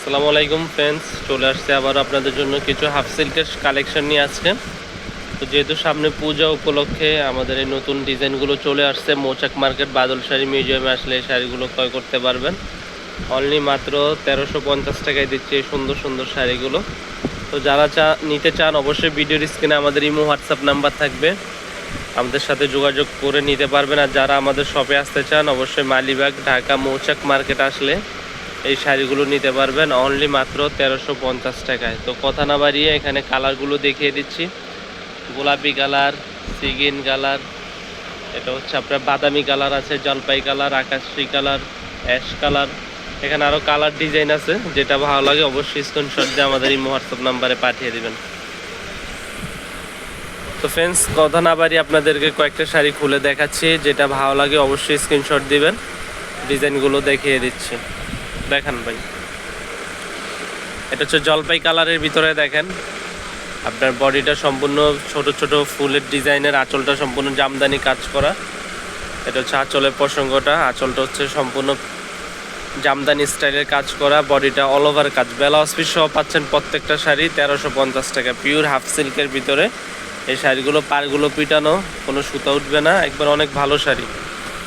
আসসালামু আলাইকুম ফ্রেন্ডস, চলে আসছে আবার আপনাদের জন্য কিছু হাফ সিল্কের কালেকশন নিয়ে আজকে। তো যেহেতু সামনে পূজা উপলক্ষে আমাদের এই নতুন ডিজাইনগুলো চলে আসছে, মৌচাক মার্কেট বাদল শাড়ি মিউজিয়ামে আসলে এই শাড়িগুলো ক্রয় করতে পারবেন। অনলি মাত্র 1350 টাকায় দিচ্ছে এই সুন্দর সুন্দর শাড়িগুলো। তো যারা নিতে চান অবশ্যই ভিডিওর স্ক্রিনে আমাদের ইমো হোয়াটসঅ্যাপ নাম্বার থাকবে, আমাদের সাথে যোগাযোগ করে নিতে পারবেন। আর যারা আমাদের শপে আসতে চান অবশ্যই মালিবাগ ঢাকা মৌচাক মার্কেট আসলে এই শাড়িগুলো নিতে পারবেন অনলি মাত্র 1350 টাকায়। তো কথা না বাড়িয়ে এখানে কালারগুলো দেখিয়ে দিচ্ছি। গোলাপি কালার, সিগিন কালার, এটা হচ্ছে আপনার বাদামি কালার আছে, জলপাই কালার, আকাশী কালার, অ্যাশ কালার। এখানে আরও কালার ডিজাইন আছে, যেটা ভালো লাগে অবশ্যই স্ক্রিনশট দিয়ে আমাদের এই হোয়াটসঅ্যাপ নাম্বারে পাঠিয়ে দেবেন। তো ফ্রেন্ডস, কথা না বাড়িয়ে আপনাদেরকে কয়েকটা শাড়ি খুলে দেখাচ্ছি, যেটা ভালো লাগে অবশ্যই স্ক্রিনশট দিবেন। ডিজাইনগুলো দেখিয়ে দিচ্ছি, দেখেন ভাই। এটা হচ্ছে জলপাই কালারের ভিতরে, দেখেন আপনার বডিটা সম্পূর্ণ ছোট ছোট ফুলের ডিজাইনের, আঁচলটা সম্পূর্ণ জামদানি কাজ করা। এটা হচ্ছে আঁচলের প্রসঙ্গটা, আঁচলটা হচ্ছে সম্পূর্ণ জামদানি স্টাইলের কাজ করা, বডিটা অল ওভার কাজ। ব্লাউজ পিস সহ পাচ্ছেন প্রত্যেকটা শাড়ি 1350 টাকা, পিওর হাফ সিল্কের ভিতরে। এই শাড়িগুলো পাড়গুলো পিটানো, কোনো সুতা উঠবে না, একবার অনেক ভালো শাড়ি।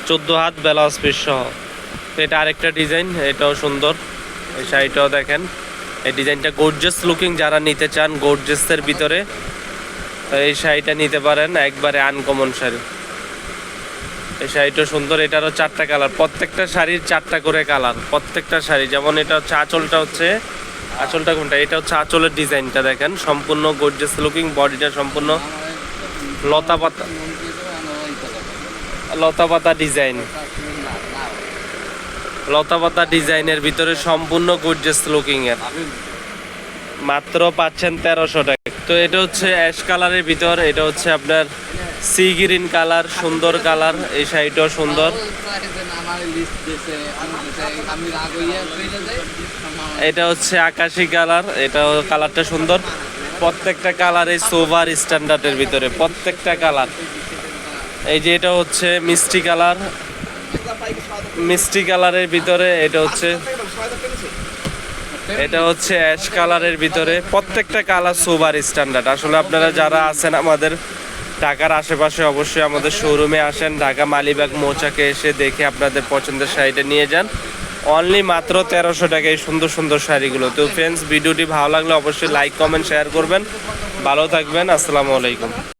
14 হাত ব্লাউজ পিস সহ। তো এটা আরেকটা ডিজাইন, এটাও সুন্দর। এই শাড়িটাও দেখেন, এই ডিজাইনটা গর্জিয়াস লুকিং। যারা নিতে চান গর্জিয়াসের ভিতরে, তো এই শাড়িটা নিতে পারেন, একবারে আনকমন শাড়ি। এই শাড়িটা সুন্দর, এটারও 4টা কালার, প্রত্যেকটা শাড়ির 4টা করে কালার প্রত্যেকটা শাড়ি। যেমন এটা হচ্ছে আঁচলটা, হচ্ছে আঁচলটা কোনটা, এটা হচ্ছে আঁচলের ডিজাইনটা দেখেন, সম্পূর্ণ গর্জিয়াস লুকিং। বডিটা সম্পূর্ণ লতা পাতা, লতা পাতা ডিজাইন, লতা পাতা ডিজাইনের ভিতরে সম্পূর্ণ গর্জিয়াস লুকিং এর। মাত্র পাচ্ছেন 1300 টাকা। তো এটা হচ্ছে অ্যাশ কালারের ভিতর, এটা হচ্ছে আপনার সি গ্রিন কালার, সুন্দর কালার। এই শাড়িটাও সুন্দর। এটা হচ্ছে আকাশী কালার, এটাও কালারটা সুন্দর। প্রত্যেকটা কালার এই সোভার স্ট্যান্ডার্ডের ভিতরে, প্রত্যেকটা কালার। এই যে এটা হচ্ছে মিষ্টি কালার, মিষ্টি কালারের ভিতরে। এটা হচ্ছে অ্যাশ কালারের ভিতরে। প্রত্যেকটা কালার সুপার স্ট্যান্ডার্ড। আসলে আপনারা যারা আছেন আমাদের ঢাকার আশেপাশে অবশ্যই আমাদের শোরুমে আসেন, ঢাকা মালিবাগ মৌচাকে এসে দেখে আপনাদের পছন্দের শাড়িটা নিয়ে যান। অনলি মাত্র 1300 টাকায় সুন্দর সুন্দর শাড়িগুলো। তো ফ্রেন্ডস, ভিডিওটি ভালো লাগলে অবশ্যই লাইক কমেন্ট শেয়ার করবেন। ভালো থাকবেন, আসসালামু আলাইকুম।